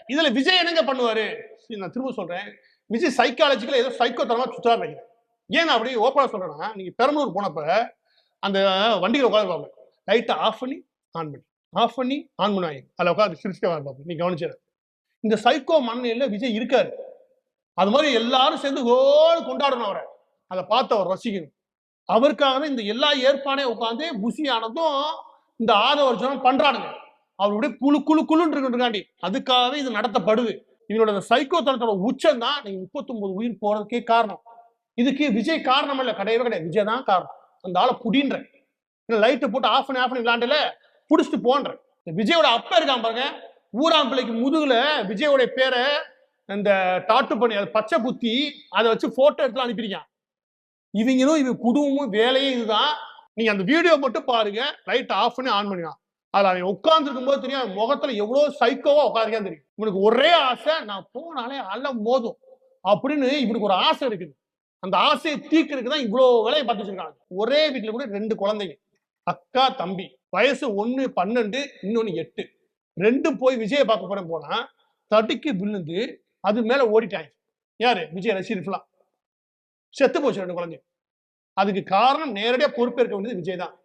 இதுல விஜய் என்னங்க பண்ணுவாரு? நான் திரும்ப சொல்றேன், விஜய் சைக்காலஜிக்கலா ஏதோ சைக்கோ தரமா சுத்தாரு நினைக்கிறேன். ஏன் நான் அப்படி ஓப்பனா சொல்றேன்னா, நீங்க பெரம்பலூர் போனப்ப அந்த வண்டியில உட்காந்துருப்பாங்க. லைட்டை ஆஃப் பண்ணி ஆன் பண்ணி ஆஃப் பண்ணி ஆன் பண்ணுவாங்க. அதில் உட்காந்து சிரிச்சுட்டே இருப்பாங்க. நீ கவனிச்சிட. இந்த சைக்கோ மனநிலையில விஜய் இருக்காரு. அது மாதிரி எல்லாரும் சேர்ந்து ஓடு கொண்டாடணும் அவரை. அதை பார்த்து அவர் ரசிக்கணும். அவருக்காக இந்த எல்லா ஏற்பாடையும் உட்காந்து புசி ஆனதும் இந்த ஆதவர்ஜனம் பண்றானுங்க. அவருடைய குழு குழு குழுன்னு இருக்காண்டி அதுக்காகவே இது நடத்தப்படுது. இவனோட சைக்கோ தனத்தோட உச்சம் தான் நீங்க 39 உயிர் போறதுக்கே காரணம். இதுக்கு விஜய் காரணம் இல்ல, கிடையவே கிடையாது. விஜய் தான் காரணம். அந்த ஆளை புடின்ற லைட்டை போட்டு ஆஃப் பண்ணி விளாண்டுல புடிச்சிட்டு போன்ற. விஜயோட அப்பா இருக்கான் பாருங்க, ஊராம் பிள்ளைக்கு முதுகுல விஜயோட பேரை இந்த டாட்டு பண்ணி அதை பச்சை குத்தி அதை வச்சு போட்டோ எடுத்து அனுப்பியிருக்கான். இவங்களும் இவங்க குடும்பமும் வேலையே இதுதான். நீங்க அந்த வீடியோ மட்டும் பாருங்க, லைட் ஆஃப் பண்ணி ஆன் பண்ணிக்கலாம். அதுல அவன் உட்கார்ந்து இருக்கும்போது தெரியும் முகத்துல எவ்வளவு சைக்கோவா உட்காருக்கான்னு தெரியும். இவனுக்கு ஒரே ஆசை, நான் போனாலே அலம் மோதும் அப்படின்னு இவனுக்கு ஒரு ஆசை இருக்குது. அந்த ஆசையை தீர்க்கறதுக்கு தான் இவ்வளவு வேலையை பார்த்து வச்சிருக்காங்க. ஒரே வீட்டுல கூட 2 குழந்தைங்க, அக்கா தம்பி, வயசு 1 12 இன்னொன்னு 8. 2 போய் விஜய பார்க்க போறேன் போனா தடுக்கி விழுந்து அது மேல ஓடிட்டாங்க. யாரு? விஜய் ரசிகர்களா. செத்து போச்சு 2 குழந்தைங்க. அதுக்கு காரணம் நேரடியா பொறுப்பேற்க வேண்டியது விஜய் தான்.